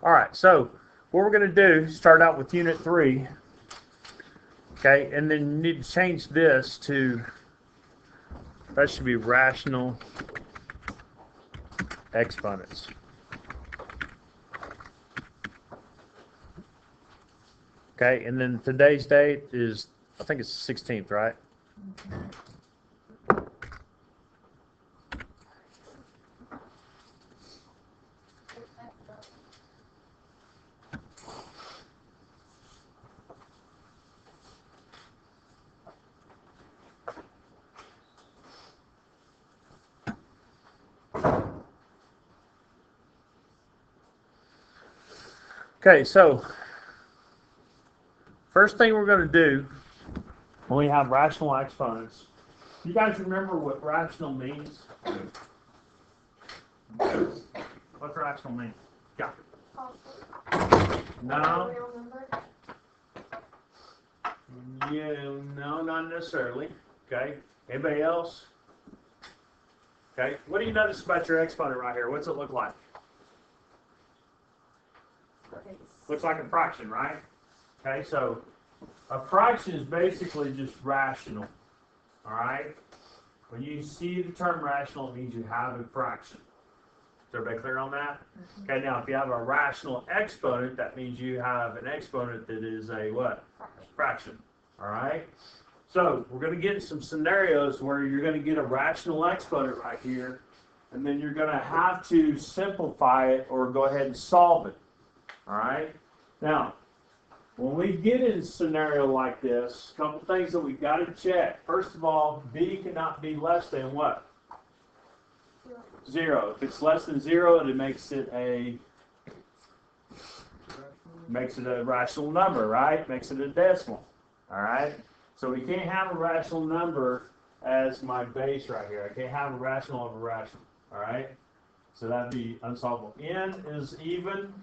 All right, so what we're going to do, start out with Unit 3, okay, and then you need to change this to, that should be rational exponents. Okay, and then today's date is, I think it's the 16th, right? Okay, so first thing we're going to do when we have rational exponents, you guys remember what rational means? What's rational mean? Yeah. No. Yeah, no, not necessarily. Okay. Anybody else? Okay. What do you notice about your exponent right here? What's it look like? Looks like a fraction, right? Okay, so a fraction is basically just rational. All right? When you see the term rational, it means you have a fraction. Is everybody clear on that? Okay, now if you have a rational exponent, that means you have an exponent that is a what? Fraction. All right? So we're going to get some scenarios where you're going to get a rational exponent right here, and then you're going to have to simplify it or go ahead and solve it. All right? Now, when we get in a scenario like this, a couple things that we've got to check. First of all, b cannot be less than what? 0. If it's less than 0, it makes it a rational number, right? Makes it a decimal. All right? So we can't have a rational number as my base right here. I can't have a rational of a rational. All right? So that'd be unsolvable. N is even,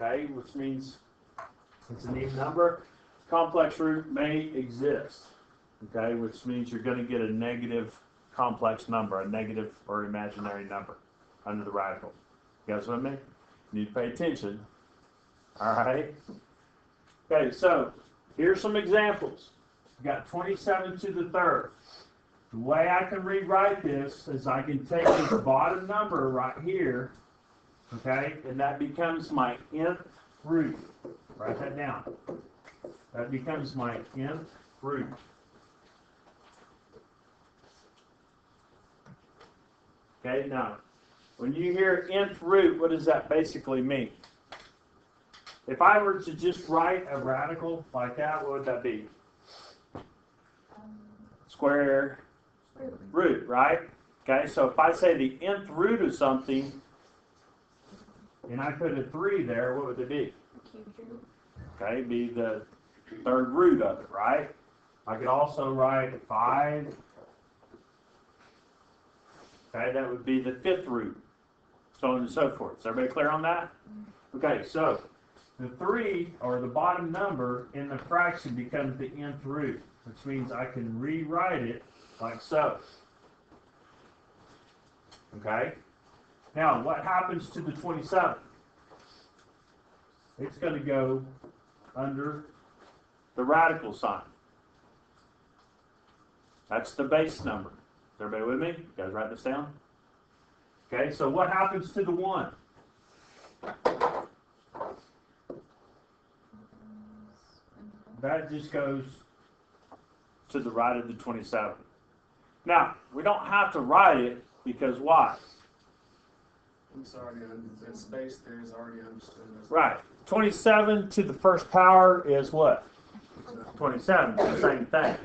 okay, which means it's an even number. Complex root may exist, okay, which means you're going to get a negative complex number, a negative or imaginary number under the radical. You guys with me? You need to pay attention. All right? Okay, so here's some examples. We've got 27 to the third. The way I can rewrite this is I can take this bottom number right here, okay, and that becomes my nth root. Write that down. That becomes my nth root. Okay, now, when you hear nth root, what does that basically mean? If I were to just write a radical like that, what would that be? Square root, right? Okay, so if I say the nth root of something, and I put a 3 there, what would it be? Okay, be the third root of it, right? I could also write 5. Okay, that would be the 5th root, so on and so forth. Is everybody clear on that? Okay, so the 3, or the bottom number in the fraction, becomes the nth root, which means I can rewrite it like so. Okay? Now, what happens to the 27? It's going to go under the radical sign. That's the base number. Is everybody with me? You guys write this down? Okay, so what happens to the 1? That just goes to the right of the 27. Now, we don't have to write it because why? It's already the space there is already understood. Right. 27 to the first power is what? 27. It's the same thing.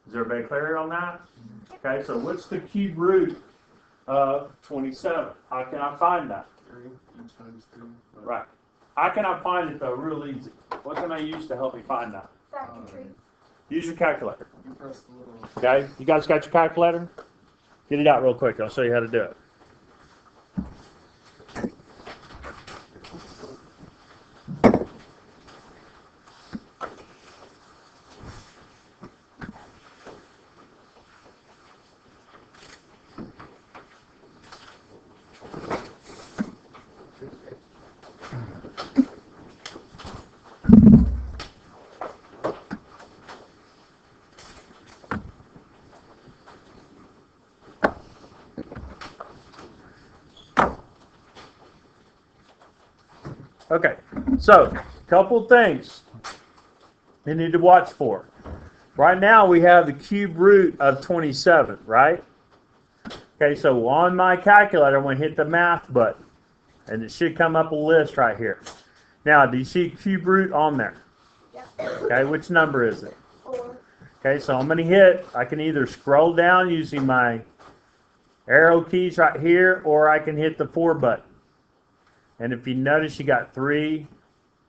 Is everybody clear on that? Okay, so what's the cube root of 27? How can I find that? 3 times 3. Right. How can I find it though? Real easy. What can I use to help me find that? Use your calculator. You press the little. Okay, you guys got your calculator? Get it out real quick. I'll show you how to do it. Okay, so couple things you need to watch for. Right now we have the cube root of 27, right? Okay, so on my calculator, I'm going to hit the math button, and it should come up a list right here. Now, do you see cube root on there? Yep. Okay, which number is it? 4. Okay, so I'm going to hit, I can either scroll down using my arrow keys right here, or I can hit the 4 button. And if you notice, you got 3,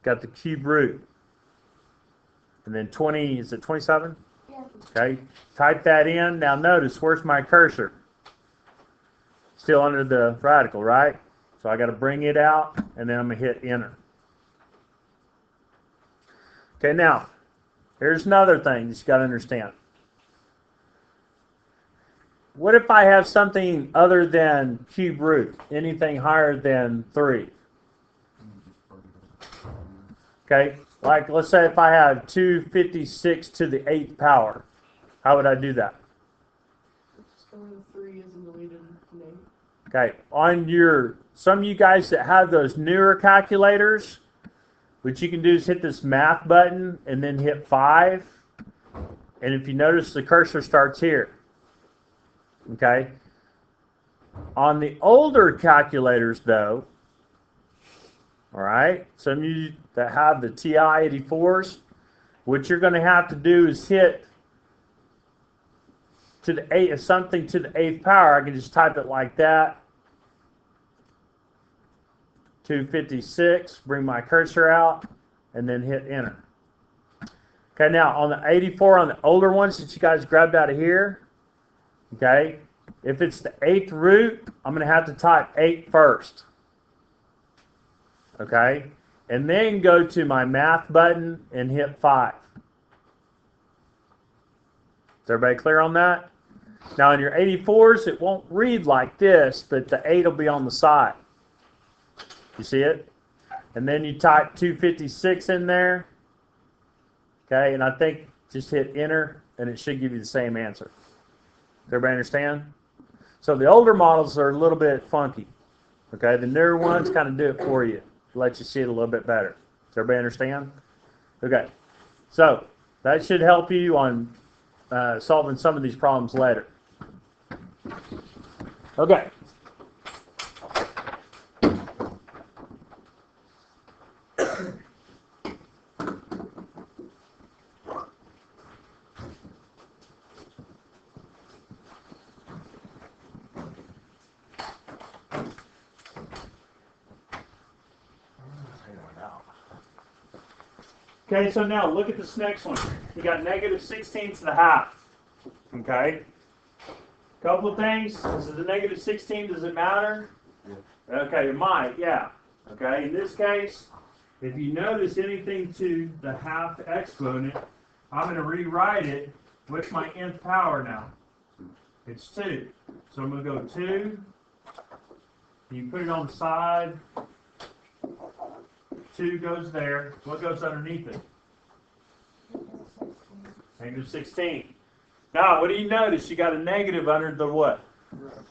got the cube root. And then 20, is it 27? Yeah. Okay, type that in. Now notice, where's my cursor? Still under the radical, right? So I got to bring it out, and then I'm going to hit enter. Okay, now, here's another thing that you got to understand. What if I have something other than cube root, anything higher than 3? Okay, like let's say if I have 256 to the 8th power, how would I do that? Just go in 3 isn't deleted from 8. Okay, on your, some of you guys that have those newer calculators, what you can do is hit this math button and then hit 5. And if you notice, the cursor starts here. Okay? On the older calculators, though, all right, some of you that have the TI-84s, what you're going to have to do is hit to the 8, something to the 8th power. I can just type it like that. 256, bring my cursor out, and then hit enter. Okay, now on the 84, on the older ones that you guys grabbed out of here, okay, if it's the 8th root, I'm going to have to type 8 first. Okay, and then go to my math button and hit 5. Is everybody clear on that? Now on your 84s, it won't read like this, but the 8 will be on the side. You see it? And then you type 256 in there. Okay, and I think just hit enter, and it should give you the same answer. Does everybody understand? So the older models are a little bit funky. Okay, the newer ones kind of do it for you. Let you see it a little bit better. Does everybody understand? Okay, so that should help you on solving some of these problems later. Okay. Okay, so now look at this next one. You got negative 16 to the half. Okay? Couple of things. This is a negative 16. Does it matter? Yeah. Okay, it might, yeah. Okay, in this case, if you notice anything to the half exponent, I'm going to rewrite it. What's my nth power now? It's 2. So I'm going to go 2. You put it on the side. 2 goes there. What goes underneath it? Negative 16. Now, what do you notice? You got a negative under the what?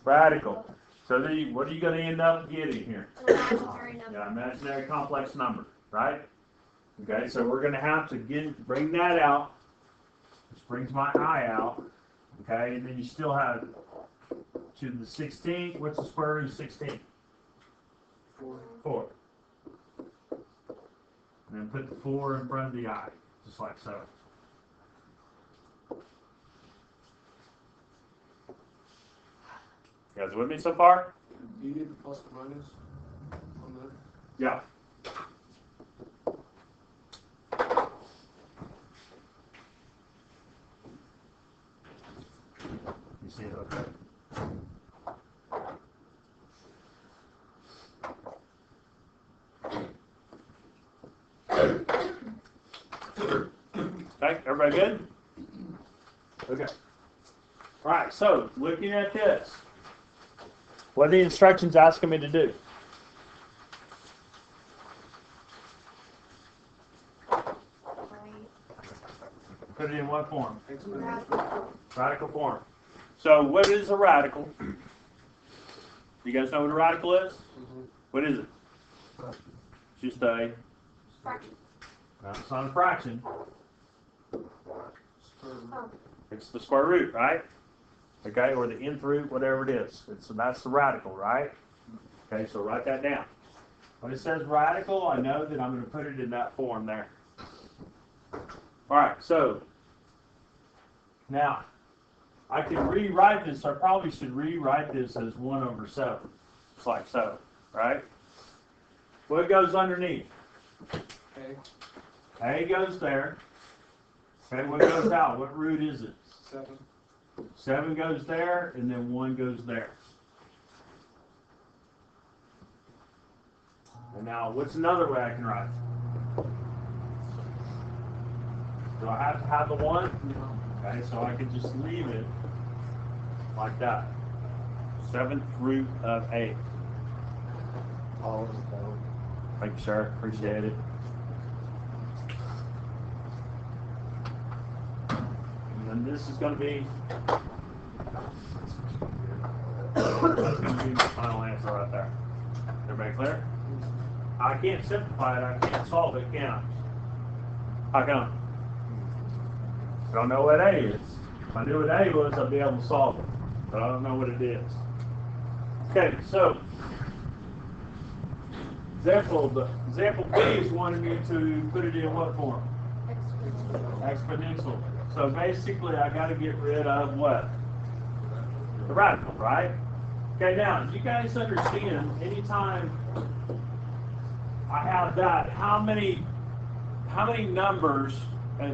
Radical. So then what are you going to end up getting here? An imaginary number. Yeah, imaginary complex number, right? Okay, so we're going to have to bring that out. This brings my I out. Okay, and then you still have to the 16th. What's the square root of 16? 4. And then put the 4 in front of the I, just like so. You guys with me so far? Do you need the plus or minus on that? Yeah. You see it? Okay. Okay, everybody good? Okay. All right, so looking at this, what are the instructions asking me to do? Put it in what form? Radical form. So what is a radical? You guys know what a radical is? Mm-hmm. What is it? just a, Fraction. no, it's not a fraction. Oh. It's the square root, right? Okay, or the nth root, whatever it is. That's the radical, right? Okay, so write that down. When it says radical, I know that I'm going to put it in that form there. All right, so now I can rewrite this. I probably should rewrite this as 1 over 7, just like so, right? What goes underneath? A goes there. Okay, what goes out? What root is it? 7. 7 goes there, and then 1 goes there. And now, what's another way I can write it? Do I have to have the 1? Okay, so I can just leave it like that. 7th root of 8. Thank you, sir. Appreciate it. And this is going to be that's going to be my final answer right there. Everybody clear? I can't simplify it. I can't solve it, can I? How come? I don't know what A is. If I knew what A was, I'd be able to solve it. But I don't know what it is. Okay, so example B is wanting me to put it in what form? Exponential. So basically, I got to get rid of what? The radical, right? Okay, now, you guys understand, anytime I have that, how many numbers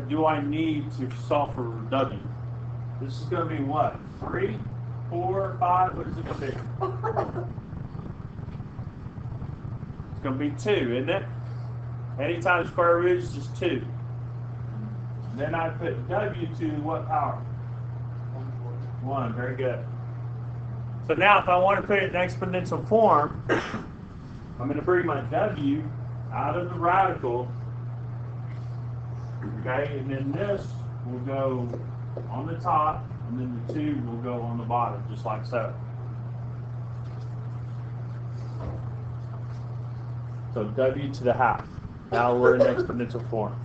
do I need to solve for W? This is going to be what? 3, 4, 5, what is it going to be? It's going to be 2, isn't it? Anytime square root is just 2. Then I put W to what power? 1, very good. So now if I want to put it in exponential form, I'm going to bring my W out of the radical, okay, and then this will go on the top, and then the 2 will go on the bottom, just like so. So W to the half. Now we're in exponential form.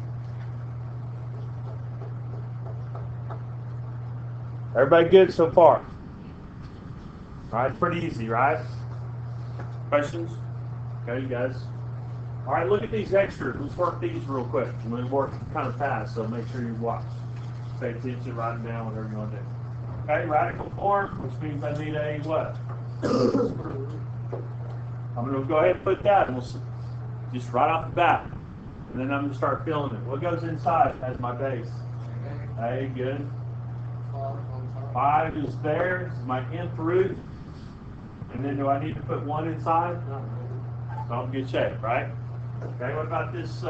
Everybody good so far? All right, pretty easy, right? Questions? Okay, you guys. All right, look at these extras. Let's work these real quick. I'm going to work kind of fast, so make sure you watch. Pay attention, write them down, whatever you want to do. Okay, radical form, which means I need a what? I'm going to go ahead and put that, and we'll just right off the bat. And then I'm going to start filling it. What goes inside as my base? A, good. 5 is there. This is my nth root. And then do I need to put 1 inside? So I'm in good shape, right? Okay, what about this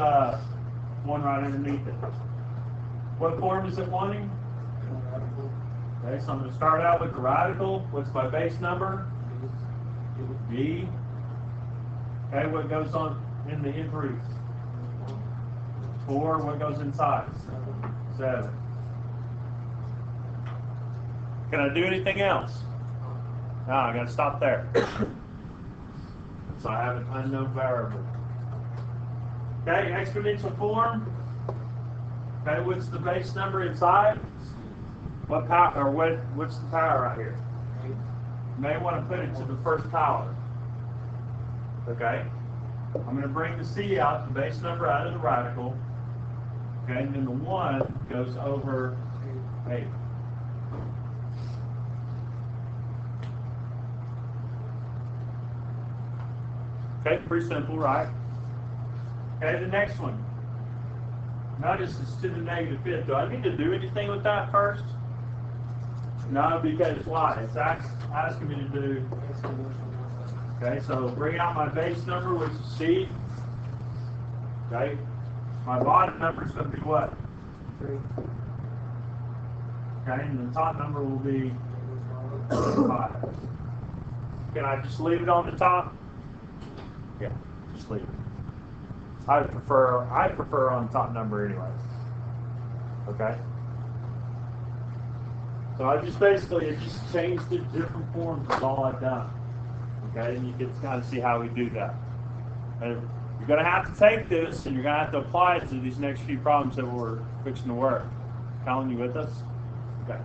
one right underneath it? What form is it wanting? Okay, so I'm going to start out with the radical. What's my base number? B. Okay, what goes on in the nth root? 4. What goes inside? 7. Can I do anything else? No, I got to stop there. So I have an unknown variable. Okay, exponential form. Okay, what's the base number inside? What power, or what's the power right here? You may want to put it to the first power. Okay, I'm going to bring the C out, the base number out of the radical. Okay, and then the 1 goes over 8. Okay, pretty simple, right? Okay, the next one. Notice it's to the -5th. Do I need to do anything with that first? No, because why? It's asking me to do. Okay, so bring out my base number, which is C. Okay, my bottom number is going to be what? 3. Okay, and the top number will be 5. Can I just leave it on the top? Yeah, just leave it. I prefer on top number anyway. Okay. So I just changed it to different forms is all I've done. Okay, and you can kind of see how we do that. And You're going to have to take this and you're going to have to apply it to these next few problems that we're fixing to work. Colin, you with us? Okay.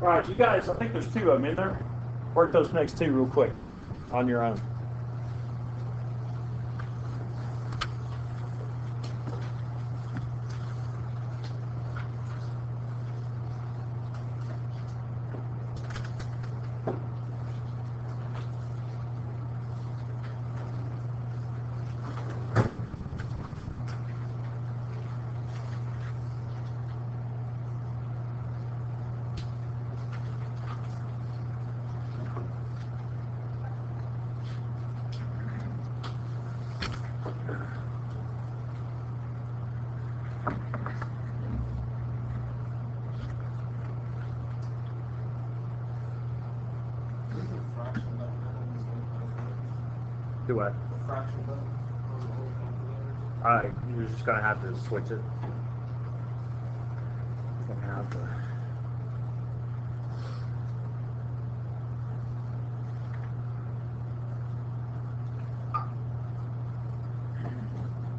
All right, you guys, I think there's 2 of them in there. Work those next 2 real quick on your own. Do what? Fraction button on the old calculator. Alright, you're just gonna have to switch it. Gonna have to.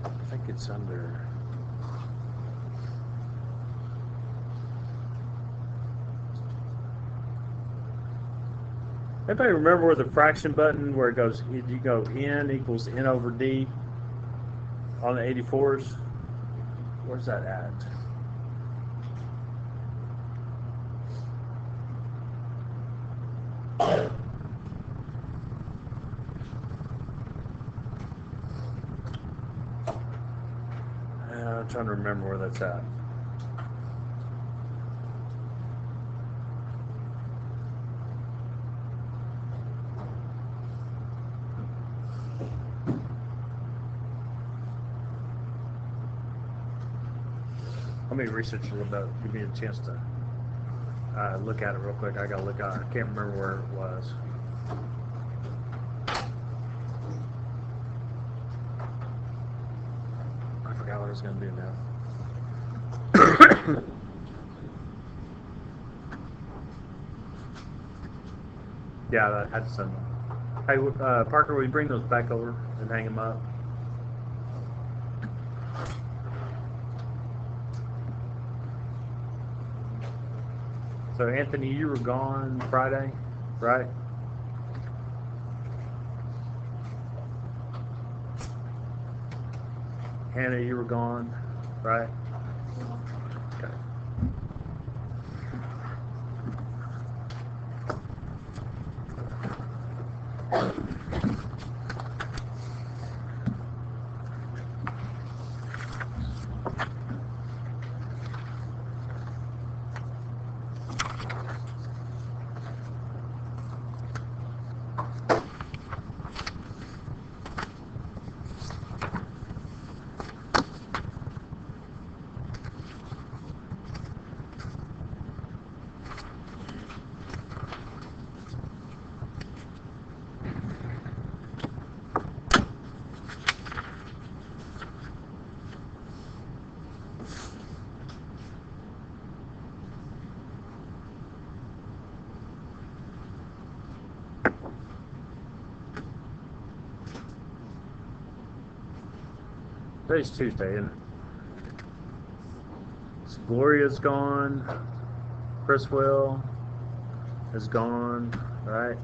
I think it's under. Anybody remember where the fraction button, where it goes, you go n equals n over d on the 84s? Where's that at? I'm trying to remember where that's at. Let me research a little bit. Give me a chance to look at it real quick. I gotta look at it. I can't remember where it was. I forgot what I was gonna do now. Yeah, I had to send them. Hey, Parker, will you bring those back over and hang them up? So, Anthony, you were gone Friday, right? Hannah, you were gone, right? Okay. Today's Tuesday, isn't it? So Gloria's gone. Chriswell is gone, right?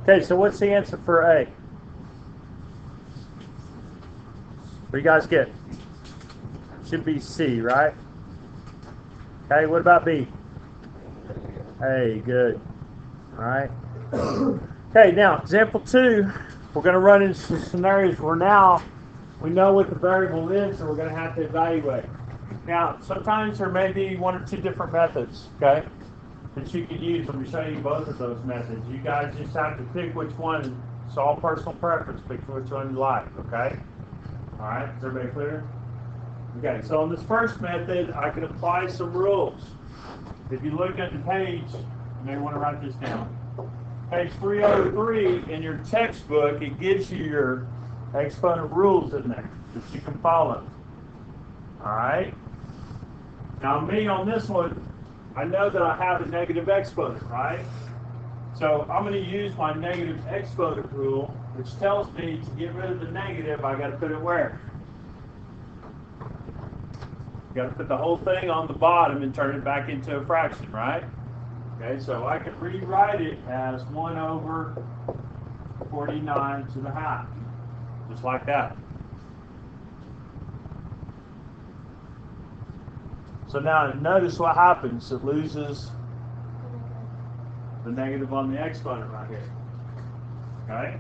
Okay, so what's the answer for A? What do you guys get? Should be C, right? Okay, what about B? A, good. All right. Okay, now, example 2, we're going to run into some scenarios where now we know what the variable is, and we're going to have to evaluate. Now, sometimes there may be 1 or 2 different methods, okay? that you can use. Let me show you both of those methods. You guys just have to pick which one. It's all personal preference. Pick which one you like, okay? All right, is everybody clear? Okay, so on this first method, I can apply some rules. If you look at the page, you may want to write this down. Page 303 in your textbook, it gives you your exponent rules in there that you can follow. All right? Now me on this one, I know that I have a negative exponent, right? So I'm going to use my negative exponent rule, which tells me to get rid of the negative, I got to put it where? You got to put the whole thing on the bottom and turn it back into a fraction, right? Okay, so I can rewrite it as 1 over 49 to the half, just like that. So now notice what happens. It loses the negative on the exponent right here. Okay?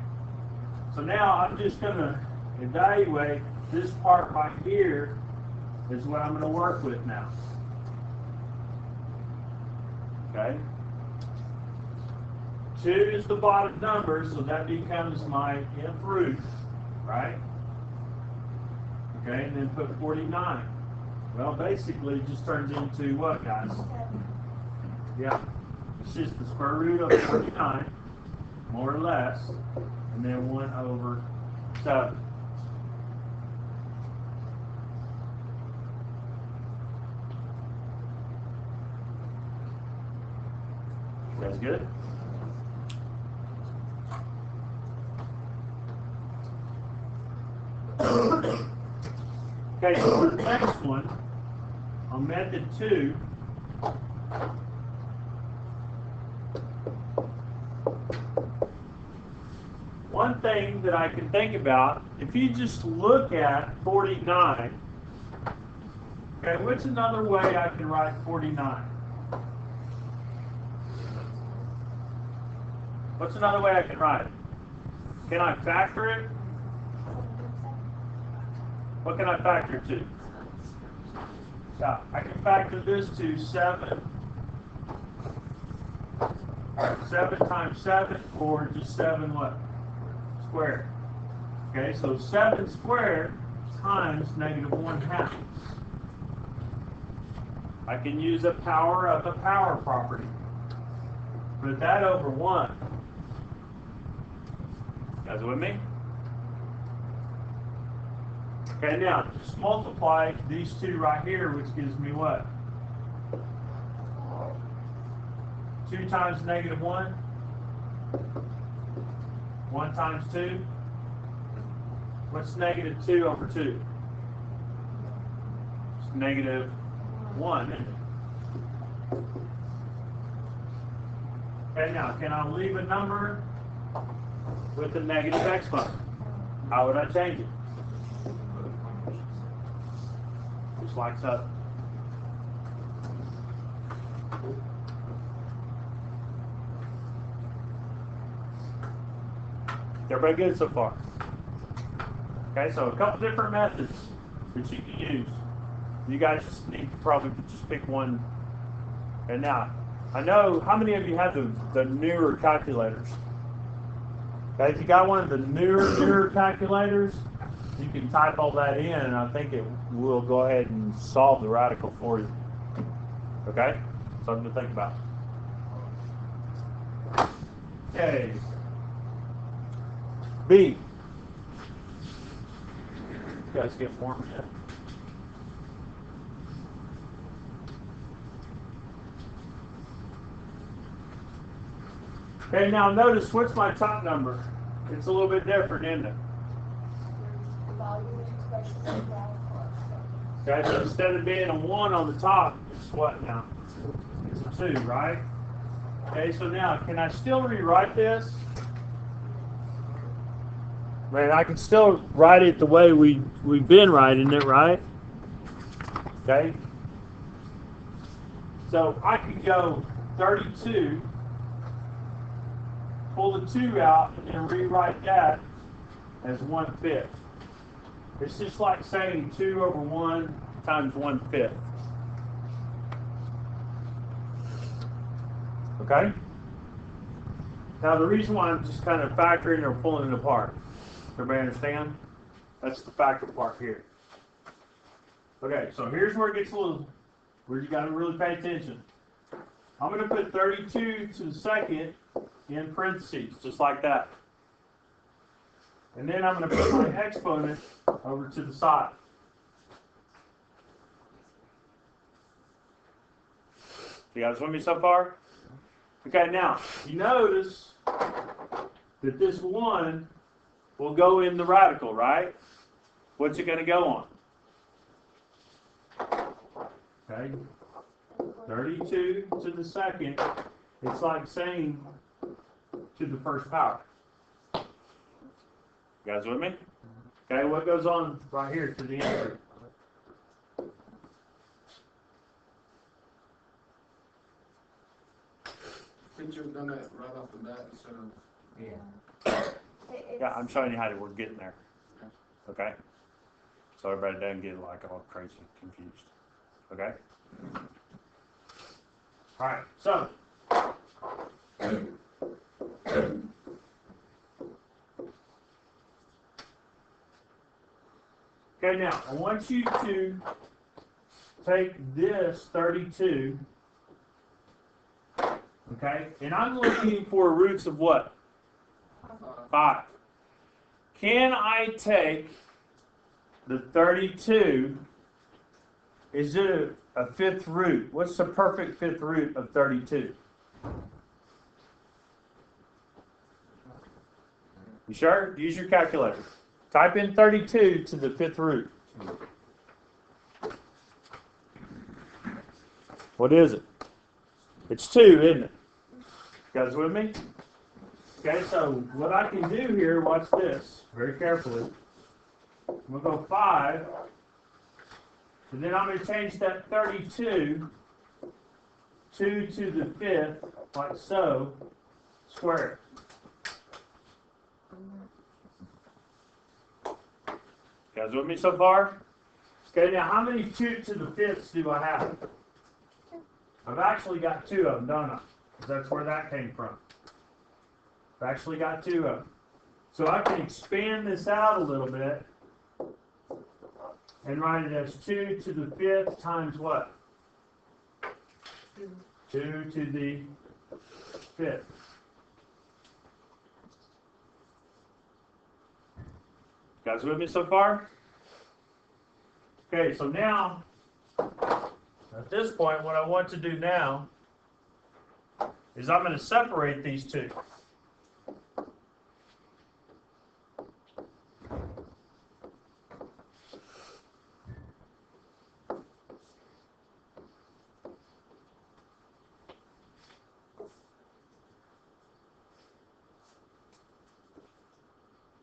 So now I'm just going to evaluate this part right here is what I'm going to work with now. Okay? 2 is the bottom number, so that becomes my nth root, right? Okay, and then put 49. Well, basically, it just turns into what, guys? Yeah. It's just the square root of 49, more or less, and then 1 over 7. That's good. Okay, so for the next one, on method 2, one thing that I can think about, if you just look at 49, okay, what's another way I can write 49? What's another way I can write it? Can I factor it? What can I factor to? Yeah, I can factor this to 7. 7 times 7, or just 7 what? Squared. Okay, so 7 squared times -1/2. I can use a power of the power property. Put that over 1. You guys with me? Okay, now just multiply these two right here, which gives me what? 2 times -1. 1 times 2. What's -2 over 2? It's -1, isn't it? Okay, now can I leave a number with a negative exponent? How would I change it? Just like so. Everybody good so far? Okay, so a couple different methods that you can use. You guys just need to probably just pick one. And now, I know, how many of you have the newer calculators? Okay, if you got one of the newer calculators, you can type all that in, and I think it will go ahead and solve the radical for you. Okay? Something to think about. Okay. B. You guys get warm yet? Okay, now notice what's my top number? It's a little bit different, isn't it? Okay, so instead of being a 1 on the top, it's what now? It's a 2, right? Okay, so now, can I still rewrite this? Man, I can still write it the way we've been writing it, right? Okay? So I could go 32, pull the 2 out, and then rewrite that as 1/5. It's just like saying 2 over 1 times 1/5. Okay? Now the reason why I'm just kind of factoring or pulling it apart, everybody understand? That's the factor part here. Okay, so here's where it gets a little, where you got to really pay attention. I'm going to put 32 to the second in parentheses, just like that. And then I'm going to put my exponent over to the side. You guys with me so far? Okay, now, you notice that this 1 will go in the radical, right? What's it going to go on? Okay, 32 to the second, it's like saying to the first power. You guys with me? Okay, what goes on right here to the answer? Couldn't you have done that right off the bat instead of? Yeah, I'm showing you how we're getting there. Okay? So everybody doesn't get like all crazy confused. Okay? Alright, so okay, now I want you to take this 32, okay, and I'm looking for roots of what? 5. Can I take the 32, is it a fifth root? What's the perfect fifth root of 32? You sure? Use your calculator. Type in 32 to the fifth root. What is it? It's 2, isn't it? You guys with me? Okay, so what I can do here, watch this very carefully. I'm going to go 5, and then I'm going to change that 32, 2 to the 5th, like so, square it. You guys with me so far? Okay, now how many 2 to the 5ths do I have? I've actually got 2 of them, don't I? That's where that came from. I've actually got 2 of them. So I can expand this out a little bit and write it as 2 to the 5th times what? 2 to the 5th. Guys with me so far? Okay, so now, at this point, what I want to do now is I'm going to separate these 2.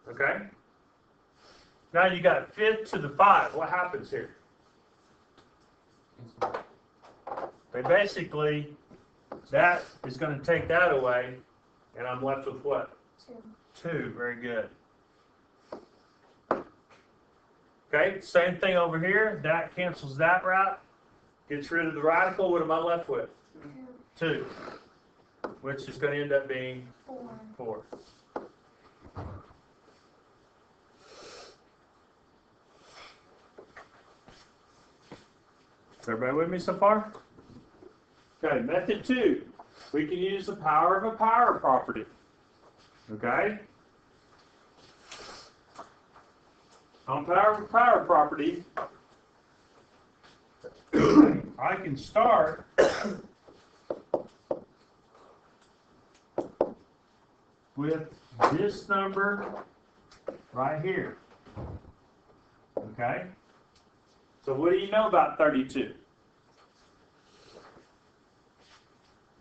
Okay? Now you got 5th to the 5. What happens here? They basically, that is going to take that away, and I'm left with what? 2. Very good. Okay, same thing over here. That cancels that out. Gets rid of the radical. What am I left with? 2. Which is going to end up being 4. Is everybody with me so far? Okay, method 2. We can use the power of a power property. Okay? On power of a power property, I can start with this number right here. Okay? So what do you know about 32?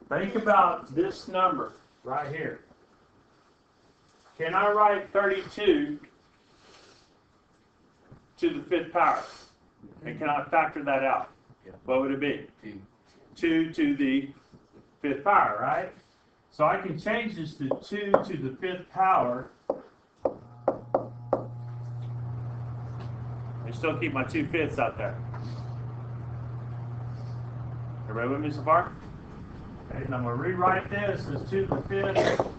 Think about this number right here. Can I write 32 to the 5th power? And can I factor that out? What would it be? 2 to the 5th power, right? So I can change this to 2 to the 5th power. And still keep my 2/5 out there. Everybody with me so far? Okay, and I'm going to rewrite this as 2 to the 5th.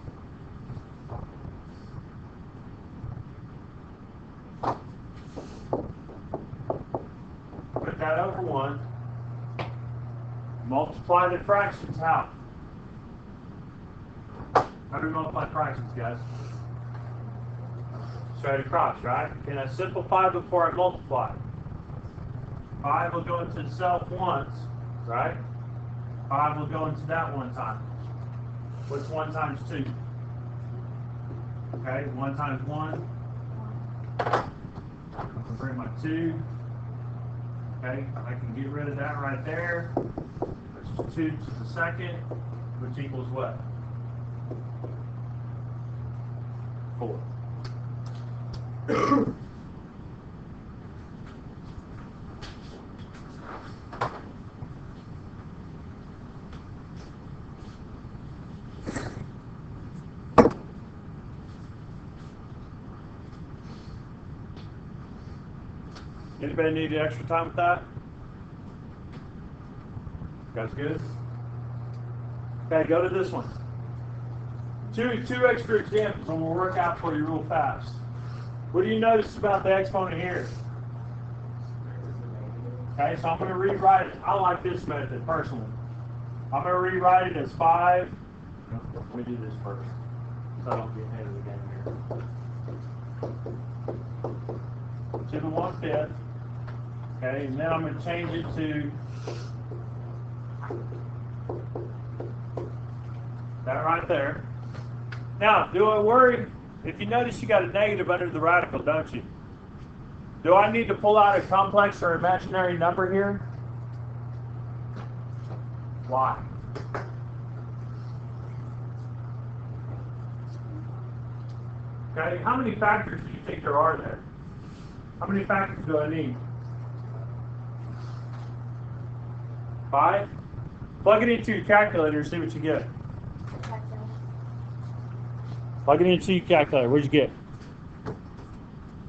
Put that over 1. Multiply the fractions how? How do we multiply fractions, guys? Straight across, right? Can I simplify before I multiply? 5 will go into itself once, right? 5 will go into that one time. What's 1 times 2? Okay, 1 times 1. I'll bring my 2. Okay, I can get rid of that right there. Which is 2 to the second, which equals what? 4. Anybody need extra time with that? You guys good? Okay, go to this one. Two extra examples I'm going to work out for you real fast. What do you notice about the exponent here? Okay, so I'm going to rewrite it. I like this method personally. I'm going to rewrite it as 5. Let me do this first, so I don't get ahead of the game here. 2 to 1/5. Okay, and then I'm going to change it to that right there. Now, do I worry? If you notice, you got a negative under the radical, don't you? Do I need to pull out a complex or imaginary number here? Why? Okay, how many factors do you think there are there? How many factors do I need? 5? Plug it into your calculator and see what you get. Plug it into your calculator. What'd you get?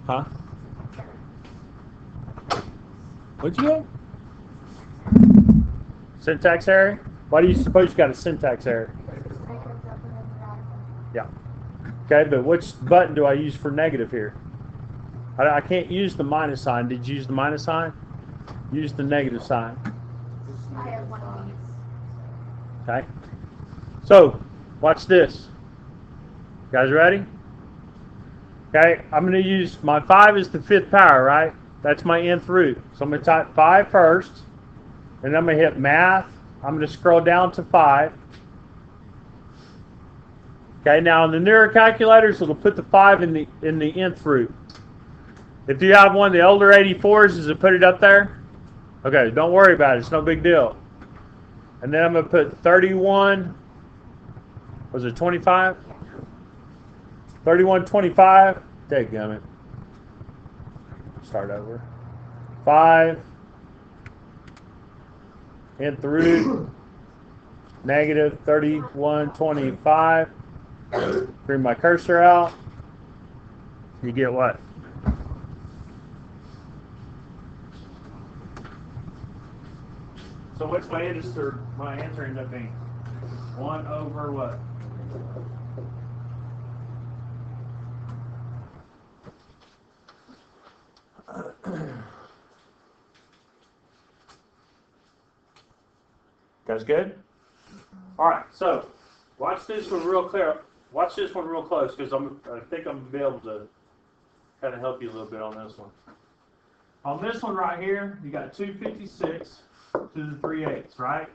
Huh? What'd you get? Syntax error? Why do you suppose you got a syntax error? Yeah. Okay, but which button do I use for negative here? I can't use the minus sign. Did you use the minus sign? Use the negative sign. I have one of these. Okay. So, watch this. You guys ready? Okay, I'm going to use my 5 is the 5th power, right? That's my nth root. So I'm going to type 5 first, and then I'm going to hit math. I'm going to scroll down to 5. Okay, now in the newer calculators, it'll put the 5 in the nth root. If you have one of the older 84s, does it put it up there? Okay, don't worry about it. It's no big deal. And then I'm going to put 31. Was it 25? 3125. Dadgummit. Start over. 5. Nth root. Negative 3125. Bring my cursor out. You get what? So what's my answer end up being? 1 over what? Guys good? All right, so watch this one real clear. Watch this one real close because I think I'm going to be able to kind of help you a little bit on this one. On this one right here, you got 256 to the 3/8, right?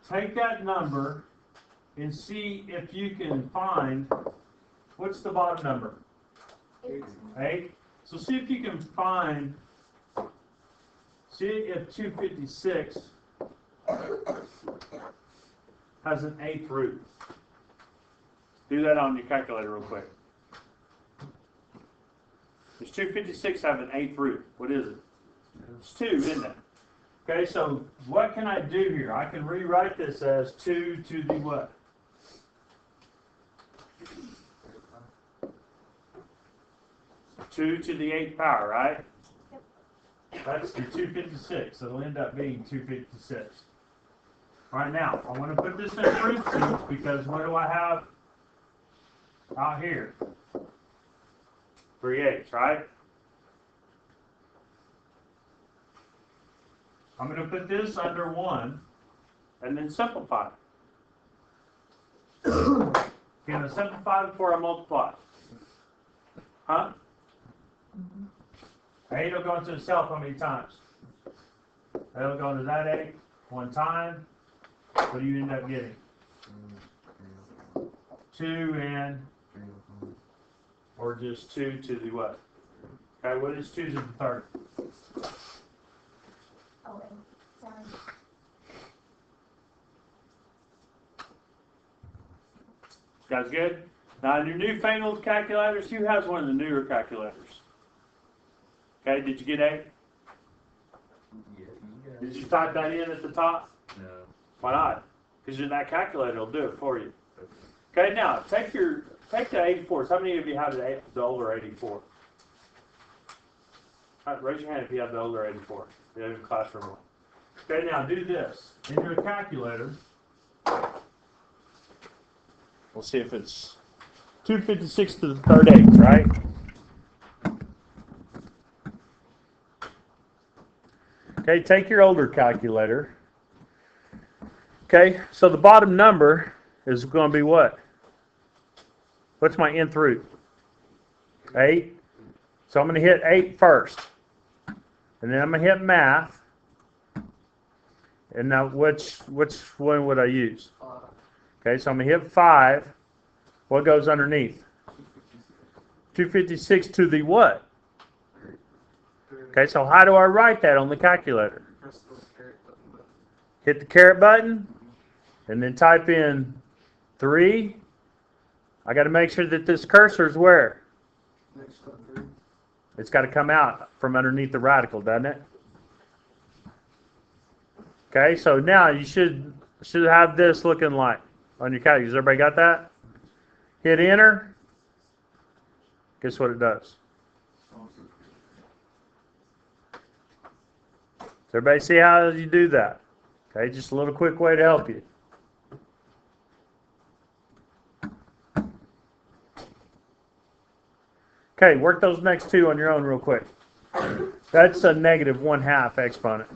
Take that number and see if you can find, what's the bottom number? 8. So see if you can find, see if 256 has an 8th root. Do that on your calculator real quick. Does 256 have an 8th root? What is it? It's 2, isn't it? Okay, so what can I do here? I can rewrite this as 2 to the what? Two to the 8th power, right? Yep. That's the 256. It'll end up being 256. All right, now, I want to put this in parentheses because what do I have out here? 3/8, right? I'm going to put this under 1 and then simplify. Can I simplify before I multiply? Huh? 8 will go into itself how many times? That'll go into that 8 one time. What do you end up getting? 2 and, or just 2 to the what? Okay, what is 2 to the third? Oh, wait, sorry. Guys good? Now in your newfangled calculators, who has one of the newer calculators? Okay, did you get 8? Did you type that in at the top? No. Why not? Because that calculator will do it for you. Okay, now take the 84s. How many of you have the older 84? Raise your hand if you have the older 84. You have a classroom one. Okay, now do this. In your calculator, we'll see if it's 256 to the third eighth, right? Okay, take your older calculator. Okay, so the bottom number is going to be what? What's my nth root? 8. So I'm going to hit 8 first. And then I'm going to hit math. And now which one would I use? Okay, so I'm going to hit 5. What goes underneath? 256 to the what? Okay, so how do I write that on the calculator? Hit the caret button, and then type in 3. I got to make sure that this cursor is where? It's got to come out from underneath the radical, doesn't it? Okay, so now you should have this looking like on your calculator. Has everybody got that? Hit enter. Guess what it does? Does everybody see how you do that? Okay, just a little quick way to help you. Okay, work those next two on your own real quick. That's a negative 1/2 exponent.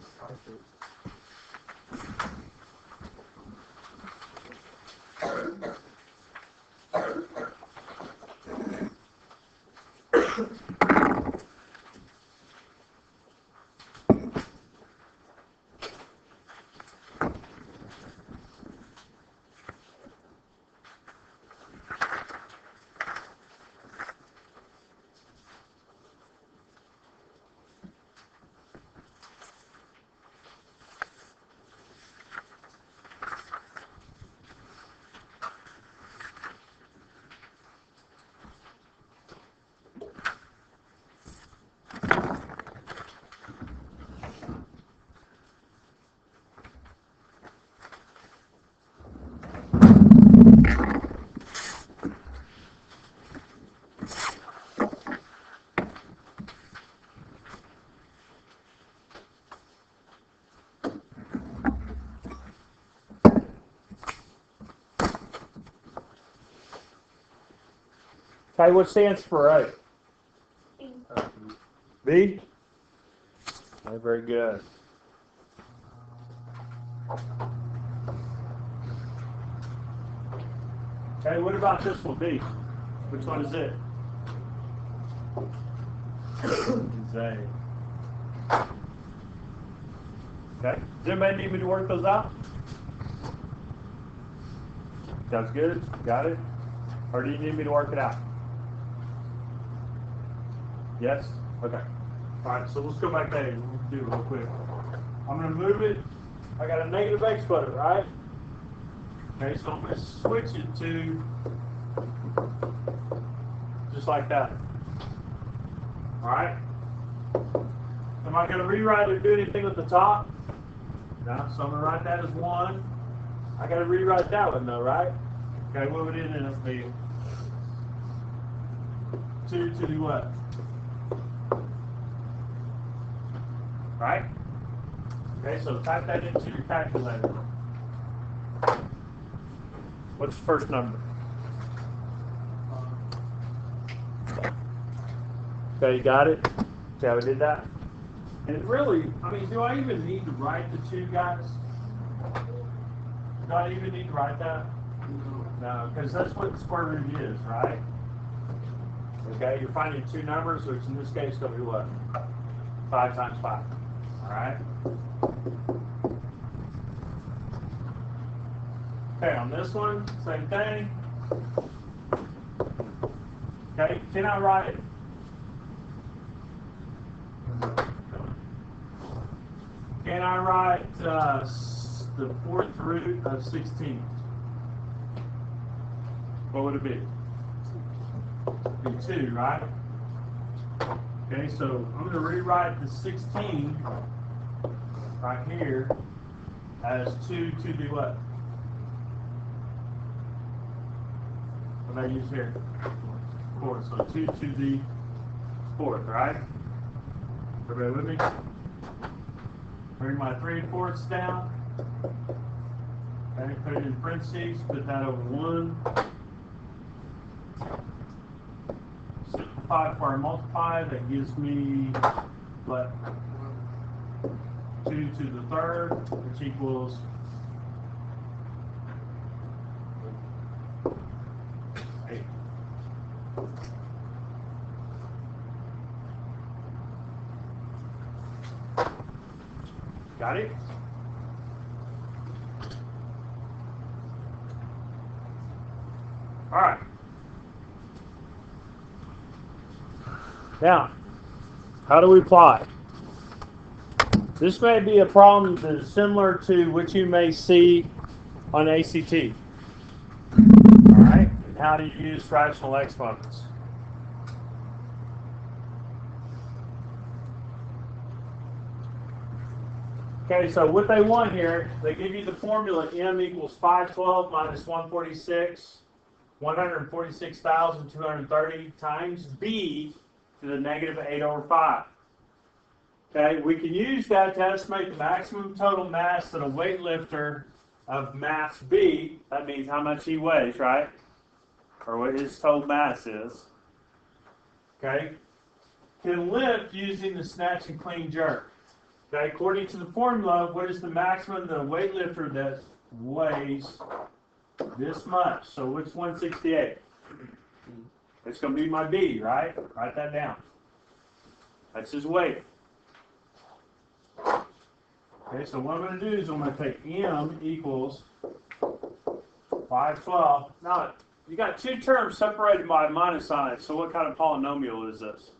Okay, what stands for A? B? Okay, very good. Okay, what about this one, B? Which one is it? It's A. Okay, does anybody need me to work those out? Sounds good? Got it? Or do you need me to work it out? Yes? Okay. Alright, so let's go back there and we'll do it real quick. I'm going to move it. I got a negative exponent, right? Okay, so I'm going to switch it to just like that. Alright? Am I going to rewrite or do anything at the top? No, so I'm going to write that as 1. I got to rewrite that one though, right? Okay, what would it end up being? 2 to the what? right? Okay, so type that into your calculator. What's the first number? Okay, you got it? See how we did that? And really, I mean, do I even need to write the 2, guys? Do I even need to write that? No, because that's what the square root is, right? Okay, you're finding 2 numbers, which in this case is going to be what? 5 times 5. All right? Okay, on this one, same thing. Okay, can I write it? Can I write the 4th root of 16? What would it be? It'd be 2, right? Okay, so I'm going to rewrite the 16 right here as 2 to the what? What did I use here? 4. So 2 to the 4th, right? Everybody with me? Bring my 3 4ths down. Okay, put it in parentheses, put that over 1. Simplify for our multiply, that gives me what? 2 to the 3rd, which equals 8. Got it? All right. Now, how do we plot? This may be a problem that is similar to what you may see on ACT. All right. And how do you use fractional exponents? Okay, so what they want here, they give you the formula m equals 512 minus 146, 146,230 times b to the negative 8 over 5. Okay, we can use that to estimate the maximum total mass that a weightlifter of mass b, that means how much he weighs, right? Or what his total mass is. Okay, can lift using the snatch and clean jerk. Okay, according to the formula, what is the maximum that a weightlifter that weighs this much? So what's 168? It's going to be my B, right? Write that down. That's his weight. Okay, so what I'm going to do is I'm going to take M equals 512. Now, you got 2 terms separated by a minus sign, so what kind of polynomial is this?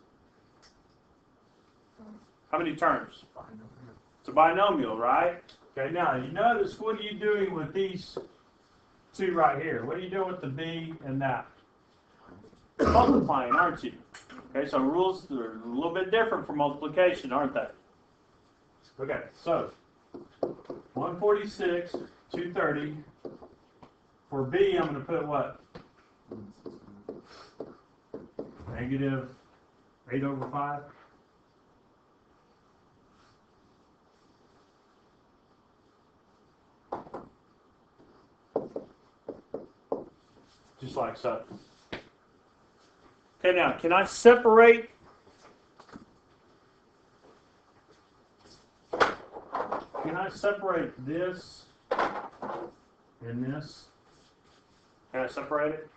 How many terms? It's a binomial, right? Okay, now you notice what are you doing with these 2 right here? What are you doing with the B and that? Multiplying, aren't you? Okay, so rules are a little bit different for multiplication, aren't they? Okay, so 146, 230. For B, I'm going to put what? Negative 8 over 5. Just like so. Okay, now, can I separate? Can I separate this and this? Can I separate it?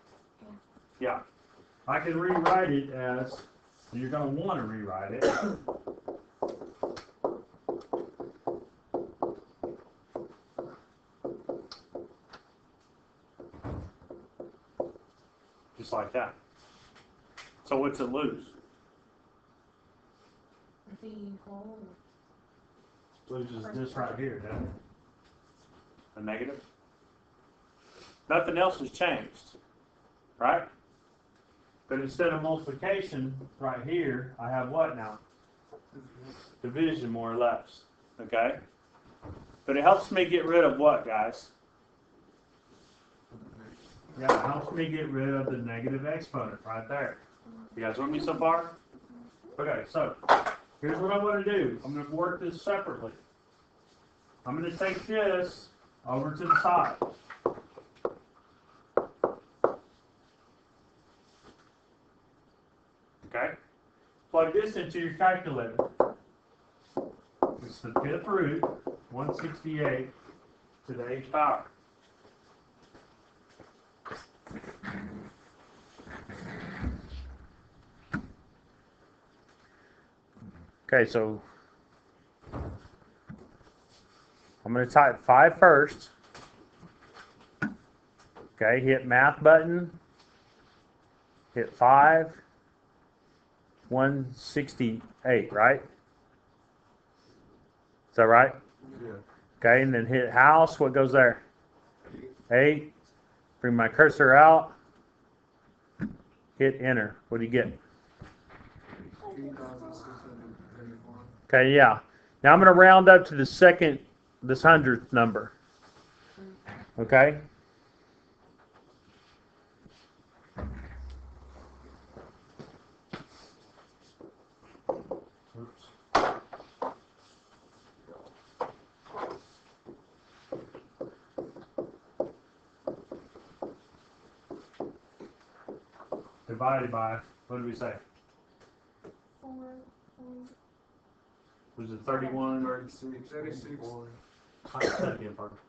Yeah. I can rewrite it as, you're going to want to rewrite it. Just like that. So what's it lose? The whole. Loses this right here, doesn't it? A negative. Nothing else has changed, right? But instead of multiplication right here, I have what now? Division, more or less. Okay? But it helps me get rid of what, guys? Yeah, it helps me get rid of the negative exponent right there. You guys with me so far? Okay, so Here's what I'm going to do. I'm going to work this separately. I'm going to take this over to the side. Okay? Plug this into your calculator. It's the 5th root, 168 to the 8th power. Okay, so I'm going to type 5 first. Okay, hit math button. Hit 5, 168, right? Is that right? Yeah. Okay, and then hit house. What goes there? 8. Bring my cursor out. Hit enter. What do you get? 3,634. Okay, yeah. Now I'm going to round up to the second, this 100th number. Okay? Oops. Divided by, what did we say? 4. Was it 31? 36. 36.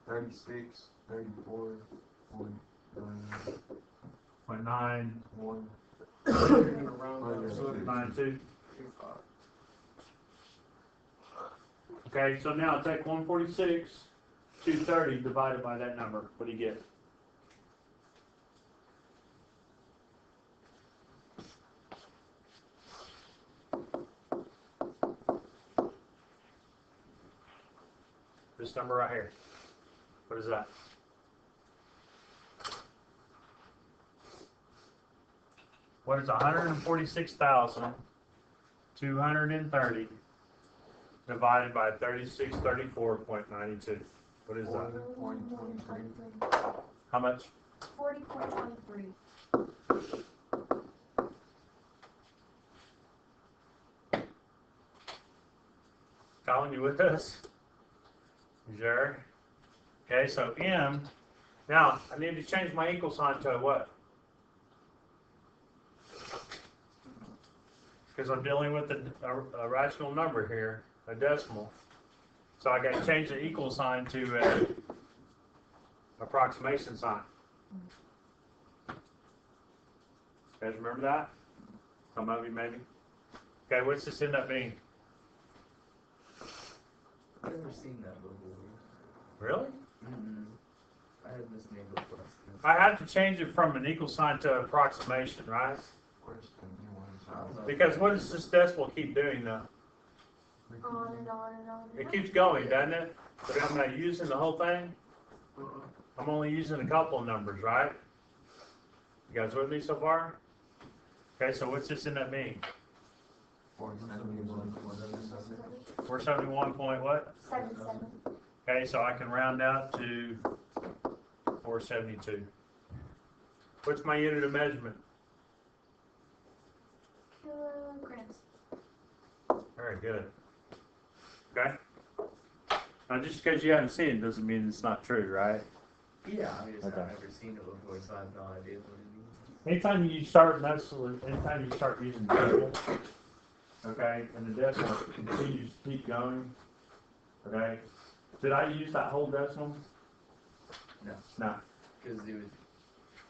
36, 34, 0.9, 1. Around that, so 92. 25. Okay, so now take 146, 230 divided by that number. What do you get? This number right here. What is that? What is 146,230 divided by 3634.92? What is that? 40.23. How much? 40.23. Colin, you with us? You sure? Okay, so M. Now, I need to change my equal sign to a what? Because I'm dealing with a rational number here, a decimal. So I got to change the equal sign to an approximation sign. You guys remember that? Some of you maybe. Okay, what's this end up being? I've never seen that before. Really? Mm-hmm. I had this neighbor question. I had to change it from an equal sign to approximation, right? Because what does this decimal keep doing though? On and on and on. It keeps going, doesn't it? But I'm not using the whole thing. I'm only using a couple of numbers, right? You guys with me so far? Okay, so what's this end up being? 471 point what? 77. Okay, so I can round out to 472. What's my unit of measurement? Kilograms. Very good. Okay? Now, just because you haven't seen it doesn't mean it's not true, right? Yeah, I just Okay. I've never seen it before, so I have no idea what it means. Anytime you start using decimals, okay, and the decimal continues to keep going, okay, did I use that whole decimal? No. No. Because it would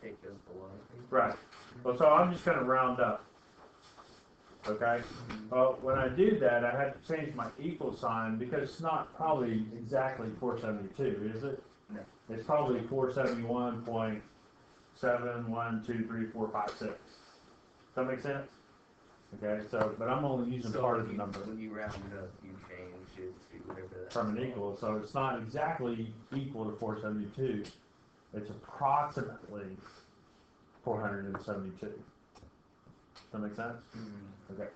take us below. Right. Well, so I'm just going to round up. Okay? Well, when I do that, I had to change my equal sign because it's not probably exactly 472, is it? No. It's probably 471.7123456. Does that make sense? Okay, so, but I'm only using part of the number When you round it up, you change it to whatever that from an equal, so it's not exactly equal to 472. It's approximately 472. Does that make sense? Mm-hmm. Okay.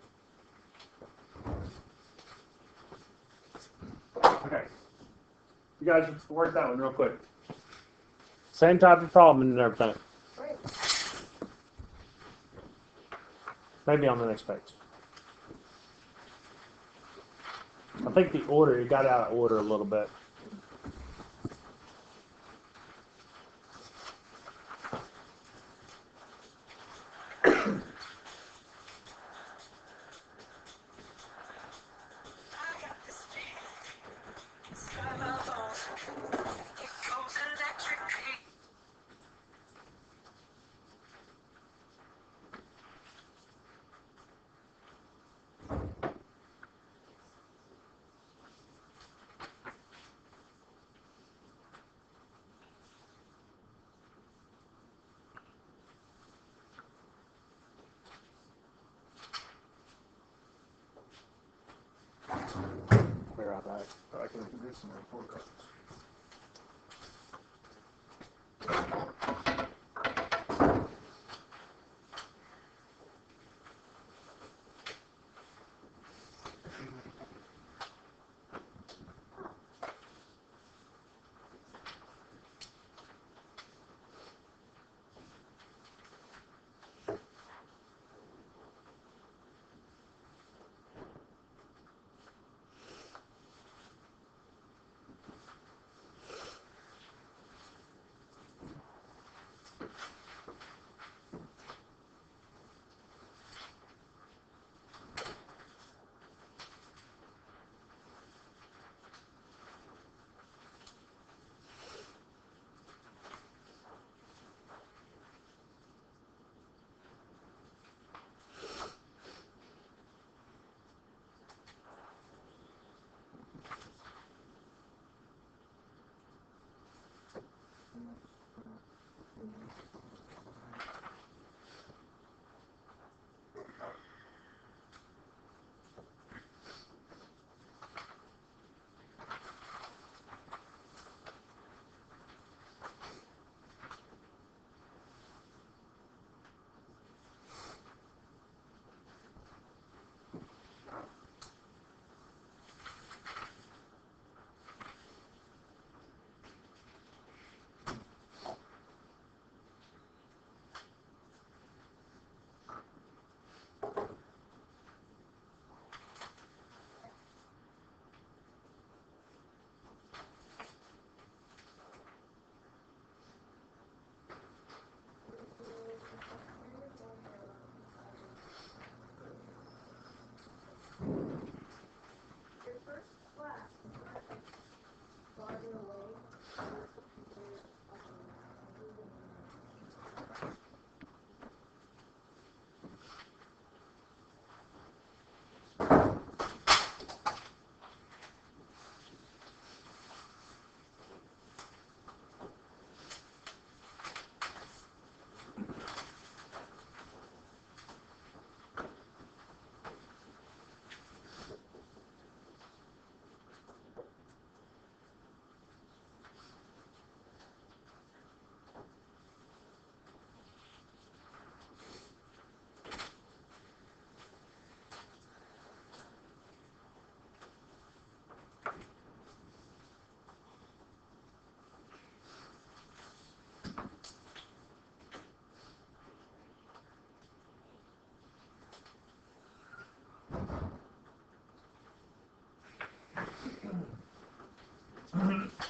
Okay. You guys work that one real quick. Same type of problem and everything. Great. Maybe on the next page. I think the order, it got out of order a little bit. Clear out that. I can do some report cards.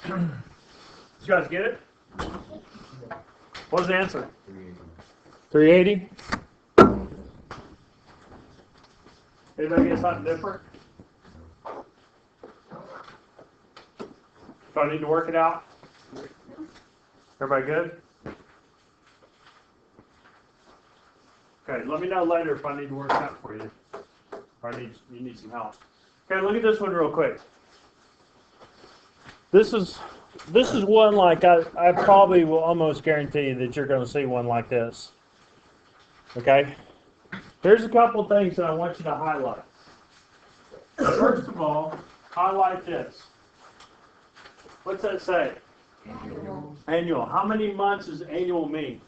Did you guys get it? What was the answer? 380. Anybody get something different? Do I need to work it out? Everybody good? Okay, let me know later if I need to work it out for you. Or you need some help. Okay, look at this one real quick. This is one like I probably will almost guarantee that you're going to see one like this. Okay? Here's a couple things that I want you to highlight. First of all, highlight this. What's that say? Annual. How many months does annual mean?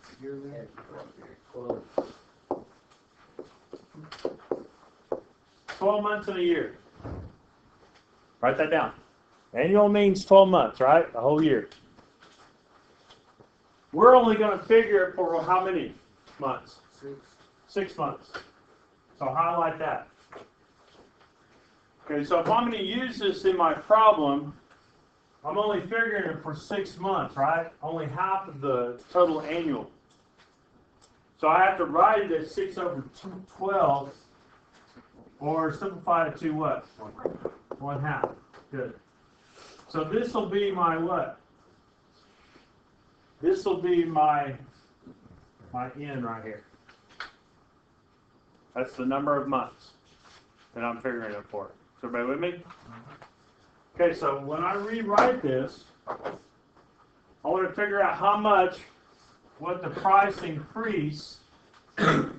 12 months in a year. Write that down. Annual means 12 months, right? A whole year. We're only going to figure it for how many months? 6 months. So highlight that. Okay, so if I'm going to use this in my problem, I'm only figuring it for 6 months, right? Only half of the total annual. So I have to write it as 6 over 12, or simplify it to what? 1/2. Good. So this will be my what? This will be my n right here. That's the number of months that I'm figuring it for. Is everybody with me? Okay, so when I rewrite this, I want to figure out how much, what the price increase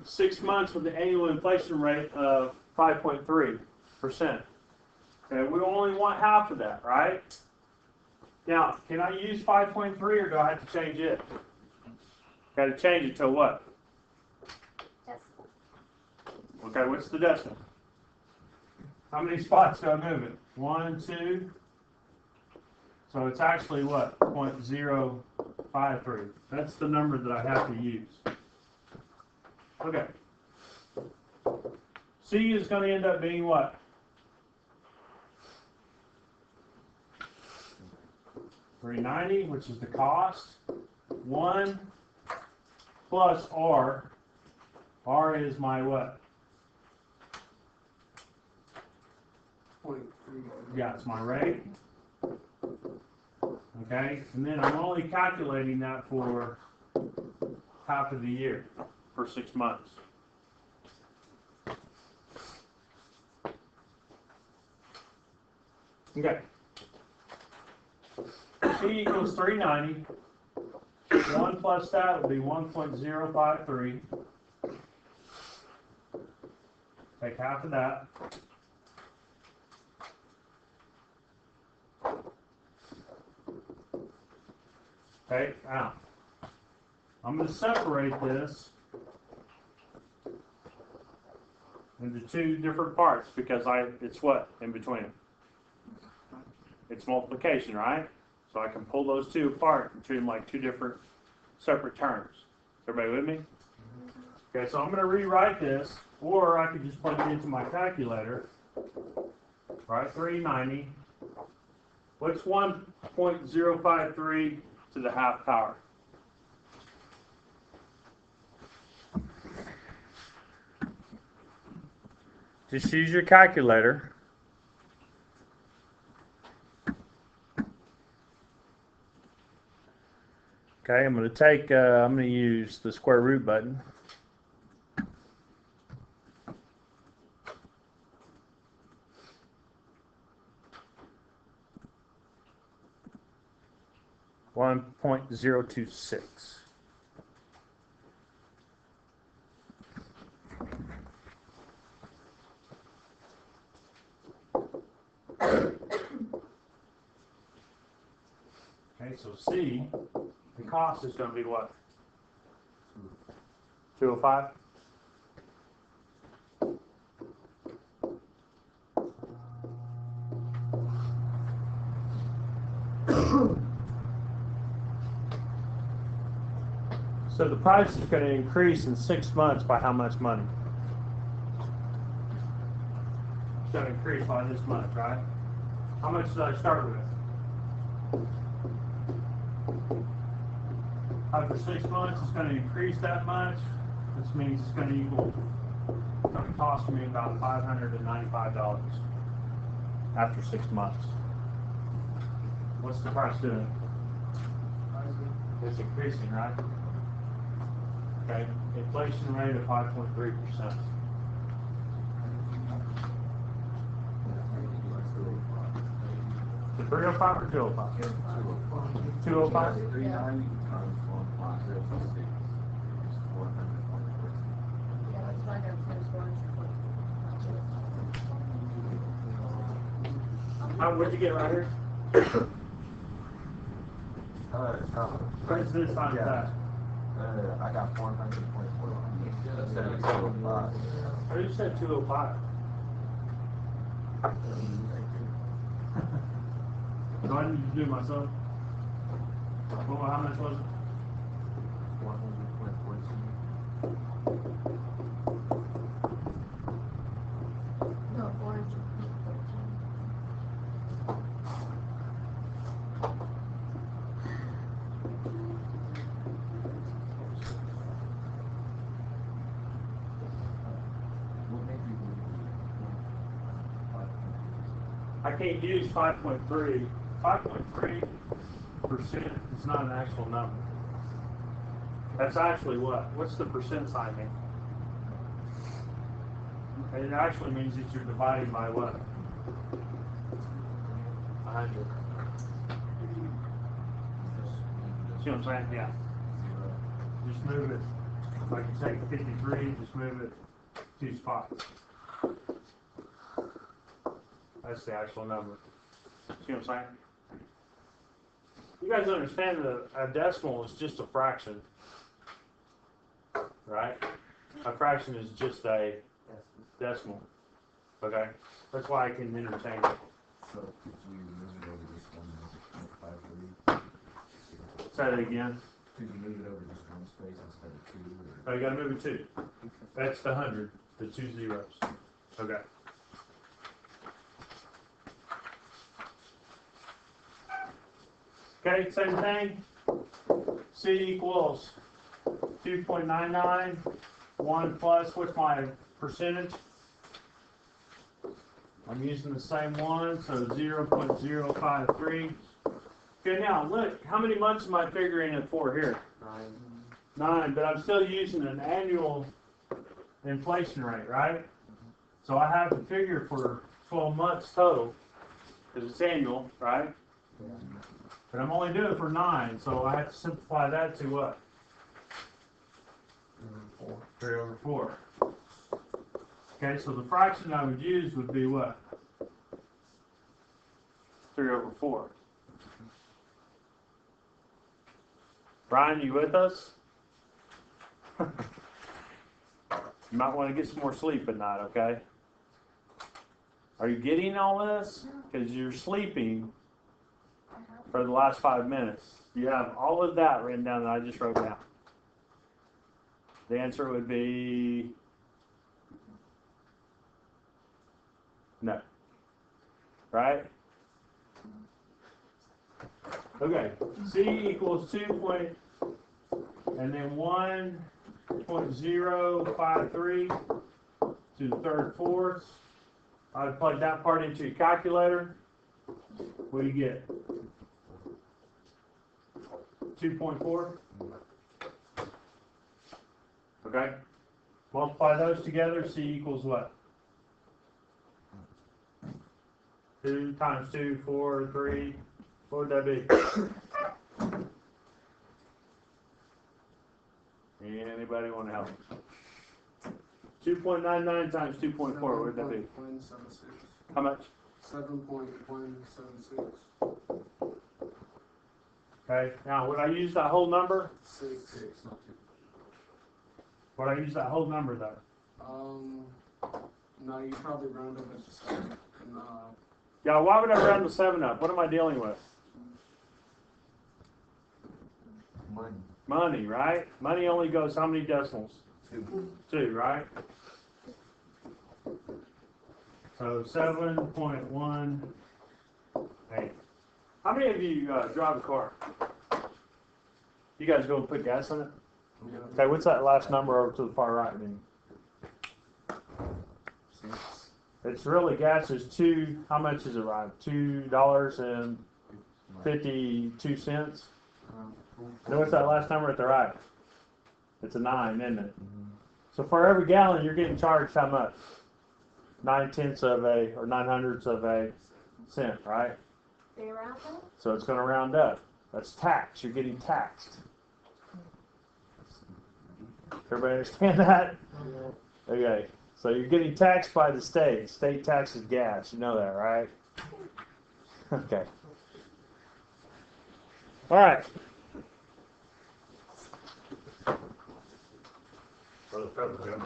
6 months with the annual inflation rate of 5.3%. Okay, we only want half of that, right? Now, can I use 5.3 or do I have to change it? Got to change it to what? Decimal. Okay, what's the decimal? How many spots do I move it? 1, 2. So it's actually what? 0.053. That's the number that I have to use. Okay. C is going to end up being what? $390, which is the cost. 1 plus R. R is my what? Yeah, it's my rate. Okay, and then I'm only calculating that for half of the year, for 6 months. Okay. C equals 390. 1 plus that would be 1.053. Take half of that. Okay, now, I'm going to separate this into 2 different parts because it's what in between them? It's multiplication, right? So I can pull those 2 apart and treat them like 2 different separate terms. Everybody with me? Okay, so I'm going to rewrite this, or I could just plug it into my calculator. Right, 390. What's 1.053 to the half power? Just use your calculator. Okay, I'm going to use the square root button. .026. Okay, so C, the cost is going to be what? 205? So the price is going to increase in 6 months by how much money? It's going to increase by this much, right? How much did I start with? After 6 months, it's going to increase that much. This means it's going to equal, it's going to cost me about $595 after 6 months. What's the price doing? It's increasing, right? Okay, inflation rate of 5.3%. The 305 or 205? 205? 390 times 1.026 is 424. Yeah, let's find out first one. What'd you get right here? What's this on that? I got 424. Instead of 205. Oh, you said 205. So I need to do myself. Well, how much was it? 100.42. No, 413. I can't use 5.3. 5.3% is not an actual number. That's actually what? What's the percent sign mean? It actually means that you're dividing by what? 100. See what I'm saying? Yeah. Just move it. Like you take 53, just move it 2 spots. That's the actual number. See what I'm saying? You guys understand that a decimal is just a fraction, right? A fraction is just a decimal. Okay? That's why I can entertain it. So could you move it over this one and 5.3? Say that again. Could you move it over just one space instead of 2? Oh, you gotta move it 2. That's the 100, the 2 zeros. Okay. Okay, same thing. C equals 2.99. 1 plus, what's my percentage? I'm using the same one, so 0.053. Okay, now look, how many months am I figuring it for here? 9, but I'm still using an annual inflation rate, right? So I have to figure for 12 months total, because it's annual, right? But I'm only doing it for 9, so I have to simplify that to what? 3 over 4. Okay, so the fraction I would use would be what? 3 over 4. Brian, you with us? You might want to get some more sleep at night, okay? Are you getting all this? Because you're sleeping for the last 5 minutes. You have all of that written down that I just wrote down. The answer would be no. Right? Okay. C equals 2 point, and then 1.053 to the 3rd fourths. I would plug that part into your calculator. What do you get? 2.4. Okay. Multiply those together. C equals what? 2 times 2, 4, 3. What would that be? Anybody want to help? 2.99 times 2.4. What would that be? 7.176. How much? 7.176. Okay. Now, would I use that whole number? 6. Would I use that whole number though? No, you probably round up at the 7. Yeah. Why would I round the 7 up? What am I dealing with? Money. Money, right? Money only goes how many decimals? 2. 2, right? So 7.18. How many of you drive a car? You guys go and put gas in it? Yeah. Okay, what's that last number over to the far right mean? 6. It's really gas is 2. How much is it, Ryan? $2.52. Then what's that last number at the right? It's a 9, isn't it? So for every gallon, you're getting charged how much? 9/10 of a, or 9/100 of a cent, right? Do you round up? So it's going to round up. That's tax. You're getting taxed. Everybody understand that? Okay. So you're getting taxed by the state. State taxes gas. You know that, right? Okay. All right. Brother President.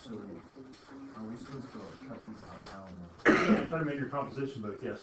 So, are we supposed to cut these out now? Put them in your composition book, yes.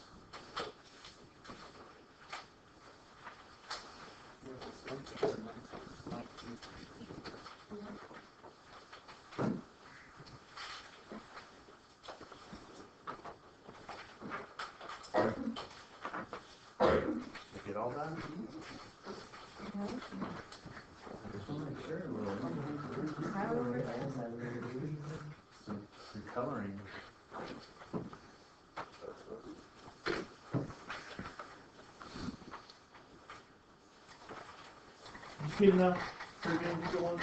Get enough for me to go on?